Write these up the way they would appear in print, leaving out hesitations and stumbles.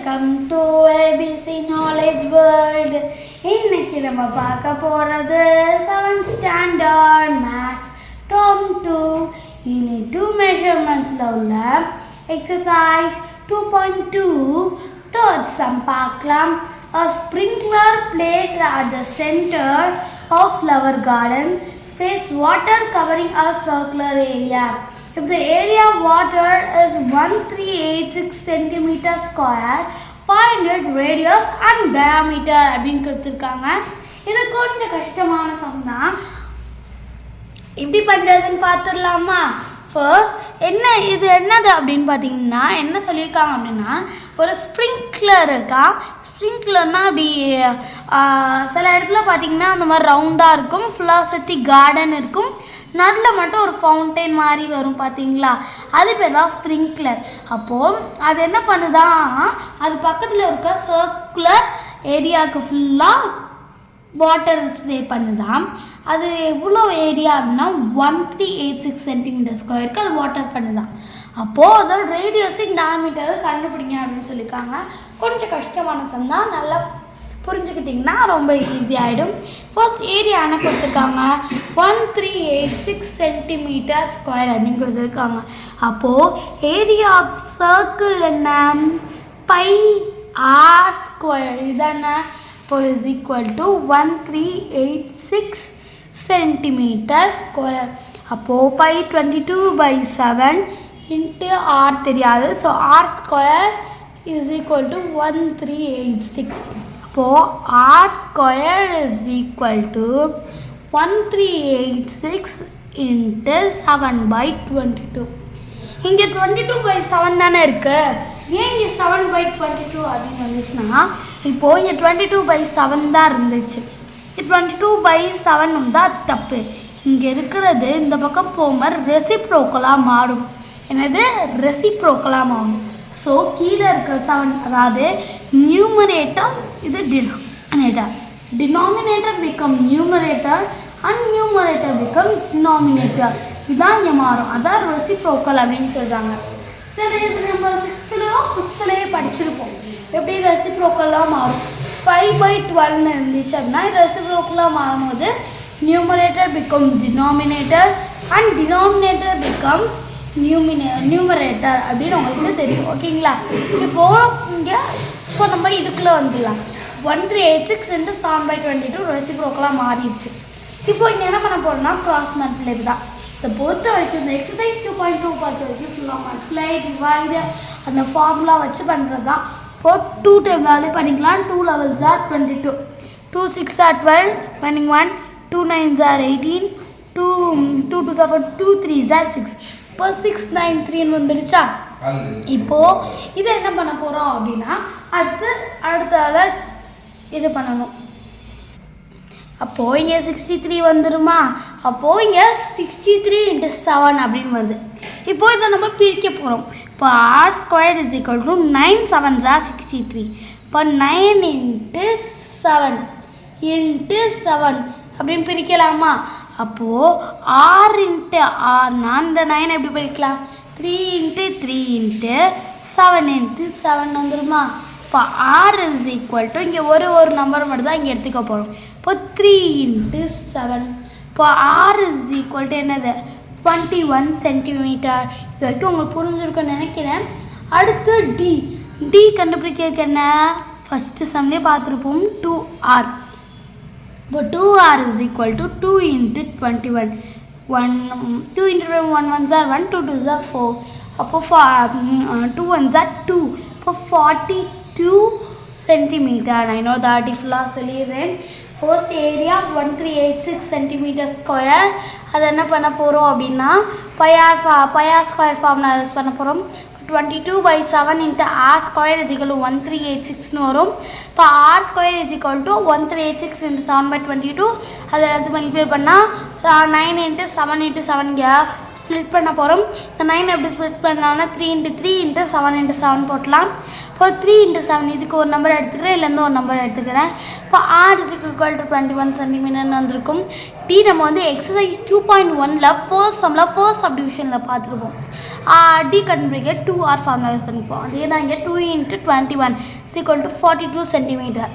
welcome to ABC Knowledge World. இன்னைக்கு நம்ம பார்க்க போறது 7th standard maths term 2 unit 2 measurementsல உள்ள exercise 2.2 third sum பார்க்கலாம். A sprinkler placed at the center of flower garden sprays water covering a circular area. If the area of water is 1386 cm square, find its radius and diameter அப்படின்னு கொடுத்துருக்காங்க. இது கொஞ்சம் கஷ்டமான some தான். எப்படி பண்ணுறதுன்னு பார்த்துடலாமா? ஃபர்ஸ்ட் இது என்னது அப்படின்னு பார்த்தீங்கன்னா என்ன சொல்லியிருக்காங்க அப்படின்னா, ஒரு ஸ்ப்ரிங்க்லர் இருக்கா. ஸ்ப்ரிங்க்லர்னால் அப்படி சில இடத்துல பார்த்தீங்கன்னா அந்த மாதிரி ரவுண்டாக இருக்கும், ஃபுல்லாக சுற்றி கார்டன் இருக்கும், நடுவில் மட்டும் ஒரு ஃபவுண்டைன் மாதிரி வரும் பார்த்தீங்களா, அது பேர் தான் ஸ்ப்ரிங்க்லர். அப்போது அது என்ன பண்ணுதான், அது பக்கத்தில் இருக்க சர்க்குலர் ஏரியாவுக்கு ஃபுல்லாக வாட்டர் ஸ்ப்ரே பண்ணுதான். அது எவ்வளோ ஏரியா அப்படின்னா 1386 சென்டிமீட்டர் ஸ்கொயருக்கு அது வாட்டர் பண்ணுதான். அப்போது அதோட ரேடியஸும் டயாமீட்டரை கண்டுபிடிங்க அப்படின்னு சொல்லியிருக்காங்க. கொஞ்சம் கஷ்டமான சம் தான், நல்லா புரிஞ்சுக்கிட்டிங்கன்னா ரொம்ப ஈஸியாகிடும். ஃபர்ஸ்ட் ஏரியா என்ன கொடுத்துருக்காங்க, 1386 சென்டிமீட்டர் ஸ்கொயர் அப்படின்னு கொடுத்துருக்காங்க. அப்போது ஏரியா ஆஃப் சர்க்கிள் என்ன, பை ஆர் ஸ்கொயர் இதான. இப்போ is equal to 1386 centimeter square. அப்போது பை 22/7 இன்ட்டு ஆர் தெரியாது, so r square is equal to 1386. அப்போது r square is equal to 1386 into 7/22. இங்கே 22/7 தானே இருக்குது. ஏன் இங்கே 7/22 அப்படின்னு வந்துச்சுன்னா, இப்போது இங்கே 22/7 தான் இருந்துச்சு. 22/7 தான் அது தப்பு. இங்கே இருக்கிறது இந்த பக்கம் போகும்போது ரெசிப்ரோக்கலாக மாறும். என்னது, ரெசிப்ரோக்கலாக மாறும். ஸோ கீழே இருக்க 7, அதாவது நியூமரேட்டர், இது denominator. Denominator become numerator and numerator become denominator. இதுதான் இங்கே மாறும், அதான் ரெசிப்ரோக்கல் அப்படின்னு சொல்கிறாங்க. சரி, இது நம்ம 5th படிச்சிருப்போம் எப்படி ரெசிப்ரோக்கலாக மாறும். 5/12 இருந்துச்சு அப்படின்னா ரெசிப்ரோக்கலாக மாறும்போது numerator becomes denominator and denominator becomes numerator அப்படின்னு உங்களுக்கு தெரியும். ஓகேங்களா? இப்போ நம்ம இதுக்குள்ளே வந்துடலாம். 1386 இன்ட்டு 7/22 ரெசிப்ரோக்கலாக மாறிடுச்சு. இப்போ இங்கே என்ன பண்ண போகிறோம்னா கிராஸ் மல்டிப்ளை தான். இதை பொறுத்த வரைக்கும் இந்த எக்ஸசைஸ் 2.2 பொறுத்த வரைக்கும் ஃபுல்லாக மல்டிப்ளை டிவைடு அந்த ஃபார்முலா வச்சு பண்ணுறது தான். இப்போ 2 டைம்னாலே பண்ணிக்கலாம். 2 levels are 22, 2 6 are 12, running 1, 2 9s are 18, 2 2 7, 2 3s are 6. இப்போ 6 9 3 வந்துடுச்சா. இப்போது இதை என்ன பண்ண போகிறோம் அப்படின்னா, அடுத்த இது பண்ணணும். அப்போது இங்கே 63 வந்துடுமா. அப்போது இங்கே 63 × 7 அப்படின்னு வருது. இப்போது இதை நம்ம பிரிக்க போகிறோம். இப்போ R square is equal to 9 7s are 63. இப்போ 9 × 7 × 7 அப்படின்னு பிரிக்கலாமா. அப்போது ஆர் × ஆர்னா இந்த 9 எப்படி பிரிக்கலாம், 3 × 3 × 7 × 7 வந்துடுமா. இப்போ ஆர் இஸ் ஈக்குவல் டு இங்கே ஒரு நம்பர் மட்டும் தான் இங்கே எடுத்துக்க போகிறோம். இப்போ 3 × 7. இப்போ ஆர் இஸ் ஈக்குவல் டு என்னது, 21 சென்டிமீட்டர். இது வரைக்கும் உங்களுக்கு புரிஞ்சுருக்குன்னு நினைக்கிறேன். அடுத்து டி கண்டுபிடிக்கிறதுக்கு என்ன, ஃபஸ்ட்டு சம்லேயே பார்த்துருப்போம் 2r. இப்போ 2r is equal to 2 × 21. 2 × 1 1s are 1, 2 2s are 4. அப்போ 2 1s are 2. இப்போ 42 சென்டிமீட்டர். நான் இன்னொரு தாட்டி ஃபுல்லாக சொல்லிடுறேன். First area 1386 centimeter square. அதை என்ன பண்ண போகிறோம் அப்படின்னா பையார் ஸ்கொயர் ஃபார்முலா யூஸ் பண்ண போகிறோம். 22/7 into R square is equal to 1386ன்னு வரும். இப்போ R square is equal to 1386 into 7/22. அதை எடுத்து மல்டிப்ளை பண்ணால் 9 × 7 × 7 இங்கே ஸ்ப்ளிட் பண்ண போகிறோம். இந்த 9 எப்படி ஸ்ப்ளிட் பண்ணலாம்னா 3 × 3 × 7 × 7 போட்டலாம். இப்போ 3 × 7 இதுக்கு ஒரு நம்பர் எடுத்துக்கிறேன், இதுலேருந்து ஒரு நம்பர் எடுத்துக்கிறேன். இப்போ r = 21 சென்டிமீட்டர்னு வந்திருக்கும். நம்ம வந்து எக்ஸசைஸ் 2.1ல் ஃபர்ஸ்ட் சப்டிவிஷனில் பார்த்துருப்போம். டி கண்டுபிடிக்க 2r ஃபார்முலா யூஸ் பண்ணிப்போம். அதே தான் இங்கே 2 × 21 = 42 சென்டிமீட்டர்.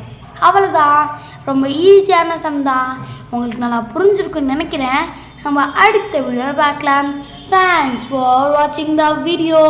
அவ்வளோதான், ரொம்ப ஈஸியான சம் தான். உங்களுக்கு நல்லா புரிஞ்சிருக்குன்னு நினைக்கிறேன். நம்ம அடுத்த வீடியோவில் பார்க்கலாம். தேங்க்ஸ் ஃபார் வாட்சிங் த வீடியோ.